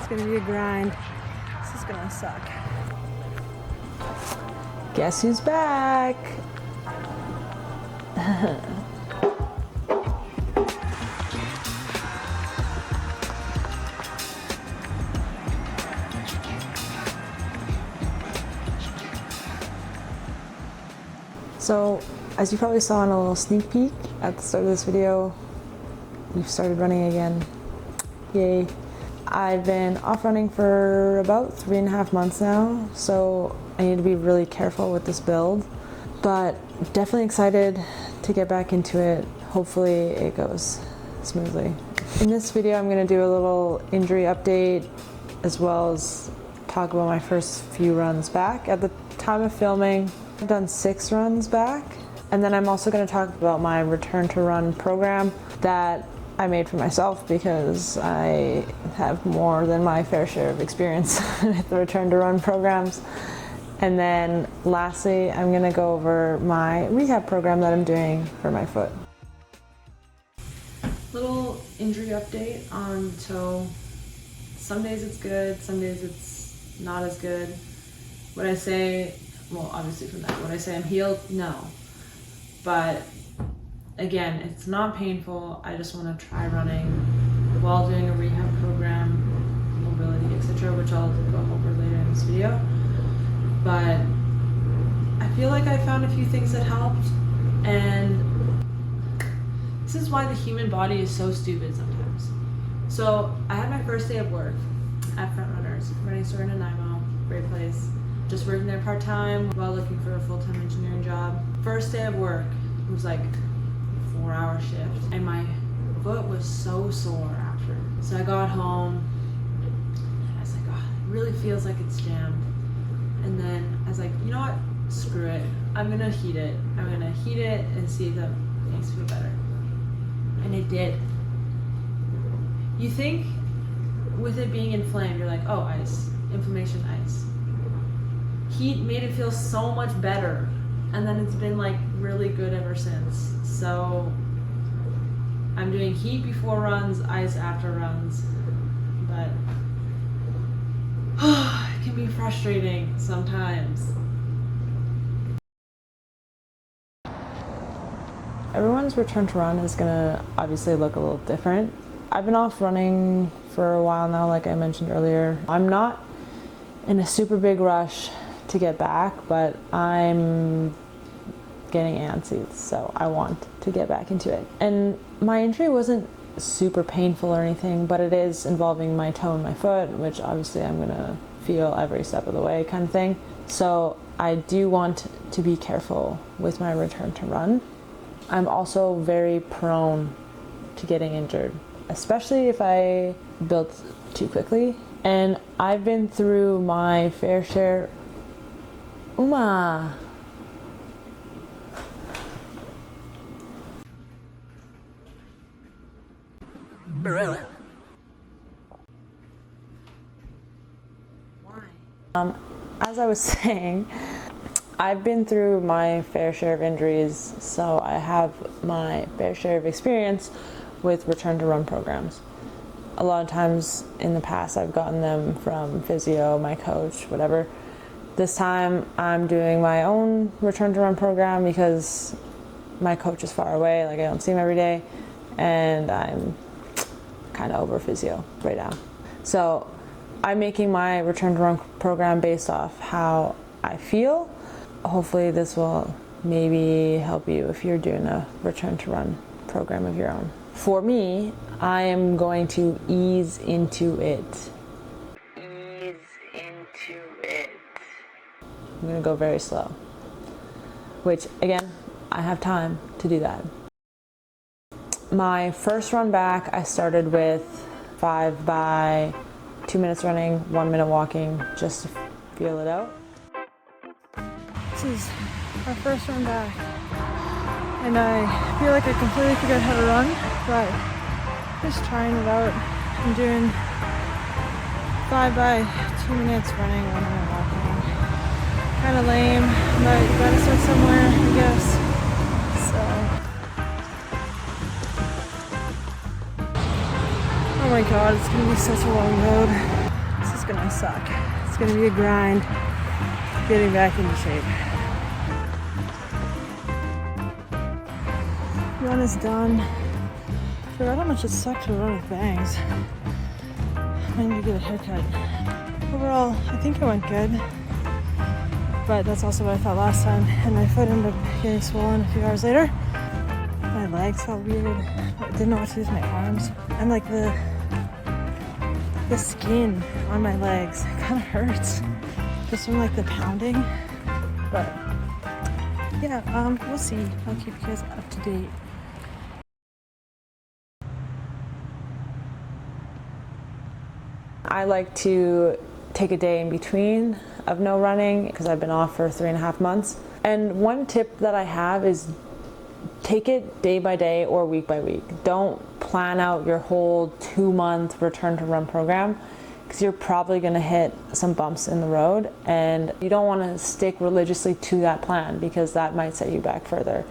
It's gonna be a grind. This is gonna suck. Guess who's back? So, as you probably saw in a little sneak peek at the start of this video, we've started running again. Yay. I've been off running for about 3.5 months now, so I need to be really careful with this build, but definitely excited to get back into it. Hopefully it goes smoothly. In this video, I'm going to do a little injury update as well as talk about my first few runs back. At the time of filming, I've done 6 runs back, and then I'm also going to talk about my return to run program that I made for myself because I have more than my fair share of experience with the return to run programs. And then lastly, I'm going to go over my rehab program that I'm doing for my foot. Little injury update so some days it's good, some days it's not as good. Would I say, well, obviously from that, would I say I'm healed? No. But again, it's not painful. I just want to try running while doing a rehab program, mobility, etc., which I'll go over later in this video. But I feel like I found a few things that helped, and this is why the human body is so stupid sometimes. So I had my first day of work at Front Runners, running store in Nanaimo, great place. Just working there part-time while looking for a full-time engineering job. First day of work, it was like 4-hour shift, and my foot was so sore after. So I got home and I was like, oh, it really feels like it's jammed. And then I was like, you know what, screw it, I'm gonna heat it. I'm gonna heat it and see if that makes me feel better. And it did. You think with it being inflamed, you're like, oh, ice, inflammation, ice. Heat made it feel so much better, and then it's been like really good ever since. So I'm doing heat before runs, ice after runs, but it can be frustrating sometimes. Everyone's return to run is gonna obviously look a little different. I've been off running for a while now, like I mentioned earlier. I'm not in a super big rush to get back, but I'm getting antsy, so I want to get back into it. And my injury wasn't super painful or anything, but it is involving my toe and my foot, which obviously I'm gonna feel every step of the way kind of thing. So I do want to be careful with my return to run. I'm also very prone to getting injured, especially if I build too quickly. And I've been through my fair share. Uma! As I was saying, I've been through my fair share of injuries, so I have my fair share of experience with return to run programs. A lot of times in the past I've gotten them from physio, my coach, whatever. This time I'm doing my own return to run program because my coach is far away, like I don't see him every day, and I'm kind of over physio right now. So I'm making my return to run program based off how I feel. Hopefully this will maybe help you if you're doing a return to run program of your own. For me, I am going to ease into it. I'm gonna go very slow, which again, I have time to do that. My first run back, I started with 5 by 2 minutes running, 1 minute walking, just to feel it out. This is our first run back, and I feel like I completely forgot how to run, but just trying it out. I'm doing 5 by 2 minutes running, 1 minute walking. Kind of lame, but you gotta start somewhere, I guess. So, oh my god, it's gonna be such a long road. gonna suck. It's gonna be a grind getting back into shape. Run is done. Forgot how much it sucked to run with bangs. I need to get a haircut. Overall, I think it went good. But that's also what I thought last time. And my foot ended up getting swollen a few hours later. My legs felt weird. I didn't know what to do with my arms. And like the skin on my legs kind of hurts. Just from like the pounding. But yeah, we'll see. I'll keep you guys up to date. I like to take a day in between of no running because I've been off for 3.5 months. And one tip that I have is take it day by day or week by week. Don't plan out your whole 2-month return to run program because you're probably going to hit some bumps in the road, and you don't want to stick religiously to that plan because that might set you back further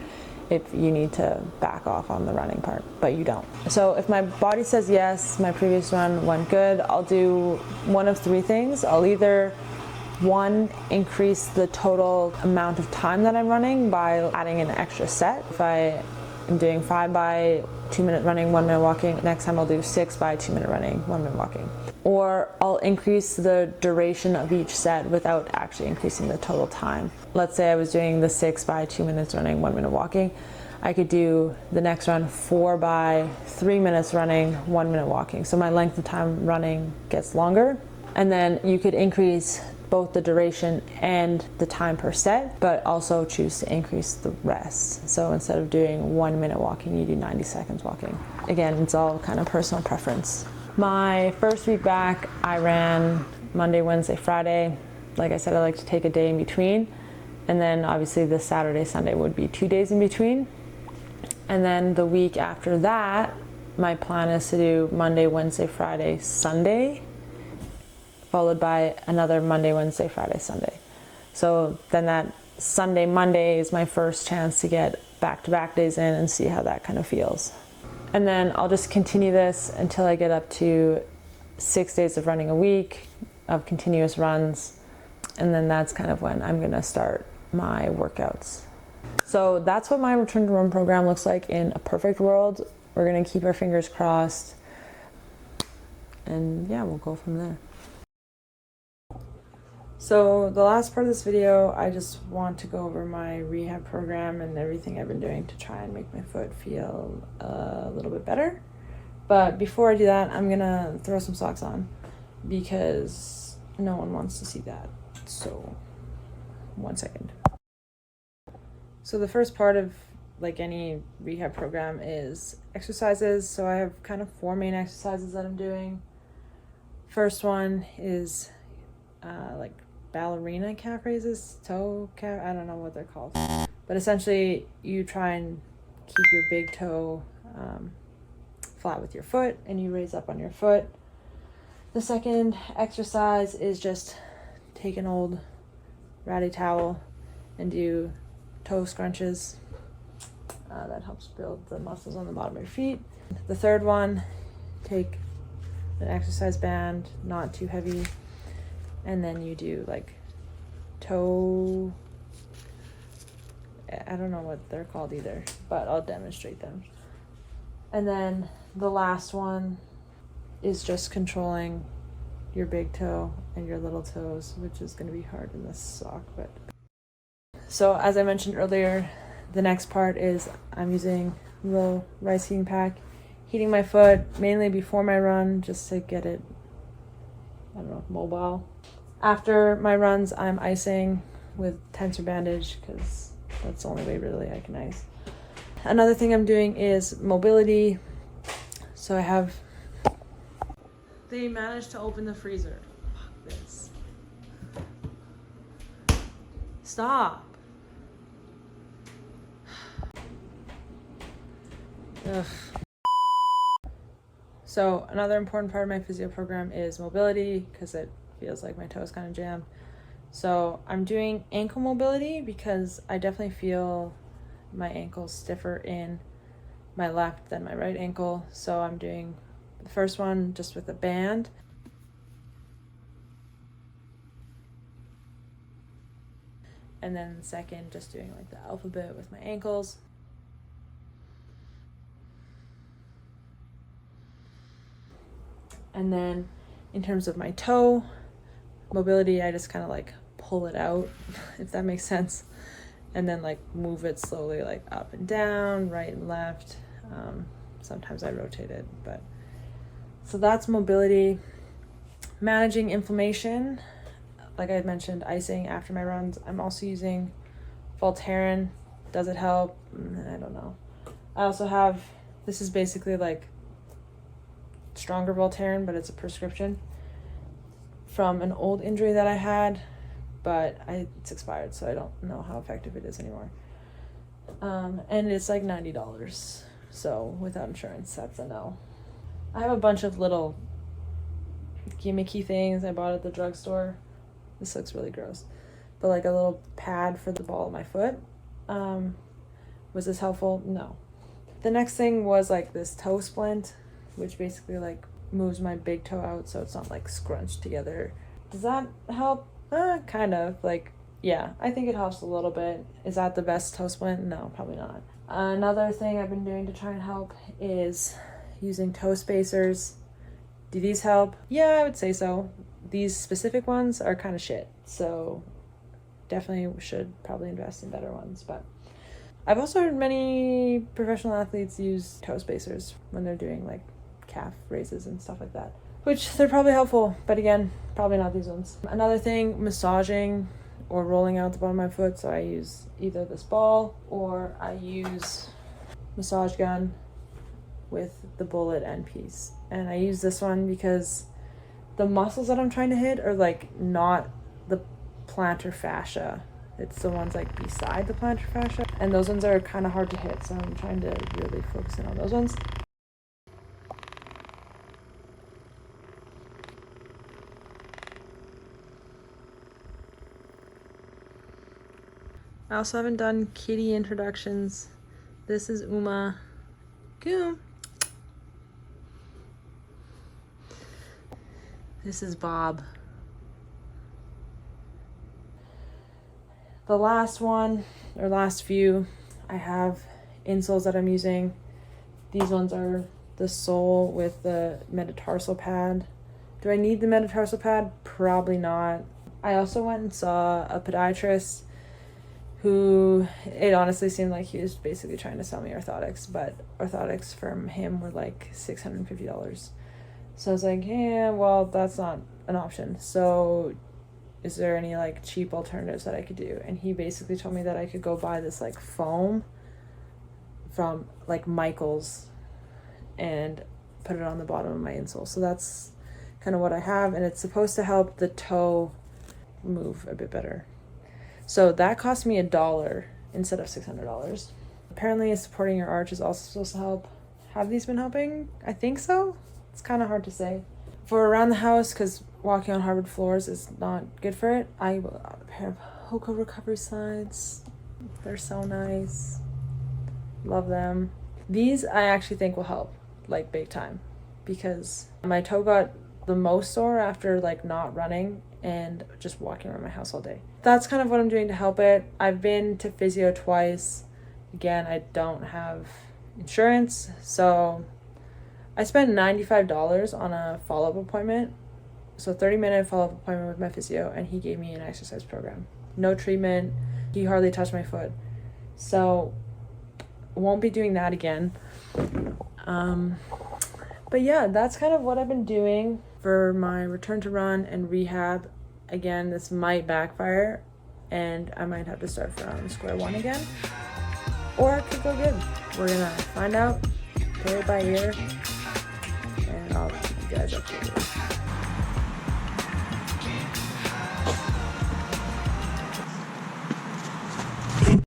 if you need to back off on the running part, but you don't. So if my body says yes, my previous run went good, I'll do one of 3 things. I'll either, 1, increase the total amount of time that I'm running by adding an extra set. If I am doing 5 by 2-minute running, 1 minute walking, next time I'll do 6 by 2-minute running, 1 minute walking. Or I'll increase the duration of each set without actually increasing the total time. Let's say I was doing the 6 by 2 minutes running, 1 minute walking. I could do the next run 4 by 3 minutes running, 1 minute walking. So my length of time running gets longer. And then you could increase both the duration and the time per set, but also choose to increase the rest. So instead of doing 1 minute walking, you do 90 seconds walking. Again, it's all kind of personal preference. My first week back, I ran Monday, Wednesday, Friday. Like I said, I like to take a day in between. And then obviously the Saturday, Sunday would be 2 days in between. And then the week after that, my plan is to do Monday, Wednesday, Friday, Sunday, followed by another Monday, Wednesday, Friday, Sunday. So then that Sunday, Monday is my first chance to get back-to-back days in and see how that kind of feels. And then I'll just continue this until I get up to 6 days of running a week of continuous runs. And then that's kind of when I'm gonna start my workouts. So that's what my return to run program looks like in a perfect world. We're gonna keep our fingers crossed. And yeah, we'll go from there. So the last part of this video, I just want to go over my rehab program and everything I've been doing to try and make my foot feel a little bit better. But before I do that, I'm gonna throw some socks on because no one wants to see that. So 1 second. So the first part of like any rehab program is exercises. So I have kind of 4 main exercises that I'm doing. First one is like ballerina calf raises, toe calf, I don't know what they're called. But essentially you try and keep your big toe flat with your foot and you raise up on your foot. The second exercise is just take an old ratty towel and do toe scrunches. That helps build the muscles on the bottom of your feet. The third one, take an exercise band, not too heavy, and then you do like toe, I don't know what they're called either, but I'll demonstrate them. And then the last one is just controlling your big toe and your little toes, which is going to be hard in this sock. But so as I mentioned earlier, the next part is I'm using a little rice heating pack, heating my foot mainly before my run just to get it, I don't know, mobile. After my runs, I'm icing with tensor bandage because that's the only way really I can ice. Another thing I'm doing is mobility. So I have, they managed to open the freezer. Fuck this. Stop. Ugh. So another important part of my physio program is mobility because it feels like my toes kind of jammed. So I'm doing ankle mobility because I definitely feel my ankles stiffer in my left than my right ankle. So I'm doing the first one just with a band. And then second, just doing like the alphabet with my ankles. And then in terms of my toe mobility, I just kind of like pull it out, if that makes sense. And then like move it slowly, like up and down, right and left. Sometimes I rotate it, but so that's mobility. Managing inflammation, like I had mentioned, icing after my runs. I'm also using Voltaren. Does it help? I don't know. I also have, this is basically like stronger Voltaren, but it's a prescription from an old injury that I had, but it's expired, so I don't know how effective it is anymore. And it's like $90, so without insurance, that's a no. I have a bunch of little gimmicky things I bought at the drugstore. This looks really gross, but like a little pad for the ball of my foot. Was this helpful? No. The next thing was like this toe splint, which basically like moves my big toe out so it's not like scrunched together. Does that help? Kind of. Like, yeah, I think it helps a little bit. Is that the best toe splint? No, probably not. Another thing I've been doing to try and help is using toe spacers. Do these help? Yeah, I would say so. These specific ones are kind of shit, so definitely should probably invest in better ones. But I've also heard many professional athletes use toe spacers when they're doing like calf raises and stuff like that, which they're probably helpful, but again, probably not these ones. Another thing, massaging or rolling out the bottom of my foot. So I use either this ball or I use massage gun with the bullet end piece. And I use this one because the muscles that I'm trying to hit are like not the plantar fascia. It's the ones like beside the plantar fascia. And those ones are kind of hard to hit. So I'm trying to really focus in on those ones. I also haven't done kitty introductions. This is Uma. Goom. This is Bob. The last one, or last few, I have insoles that I'm using. These ones are the sole with the metatarsal pad. Do I need the metatarsal pad? Probably not. I also went and saw a podiatrist who, it honestly seemed like he was basically trying to sell me orthotics, but orthotics from him were like $650. So I was like, yeah, well, that's not an option. So is there any like cheap alternatives that I could do? And he basically told me that I could go buy this like foam from like Michael's and put it on the bottom of my insole. So that's kind of what I have, and it's supposed to help the toe move a bit better. So that cost me $1 instead of $600. Apparently supporting your arch is also supposed to help. Have these been helping? I think so. It's kind of hard to say. For around the house, because walking on hardwood floors is not good for it, I got a pair of Hoka recovery slides. They're so nice. Love them. These I actually think will help, like big time, because my toe got the most sore after like not running and just walking around my house all day. That's kind of what I'm doing to help it. I've been to physio twice. Again, I don't have insurance, so I spent $95 on a follow-up appointment. So 30-minute follow-up appointment with my physio, and he gave me an exercise program. No treatment. He hardly touched my foot. So won't be doing that again. But yeah, that's kind of what I've been doing for my return to run and rehab. Again, this might backfire and I might have to start from square one again, or it could go good. We're gonna find out, play it by ear, and I'll keep you guys updated.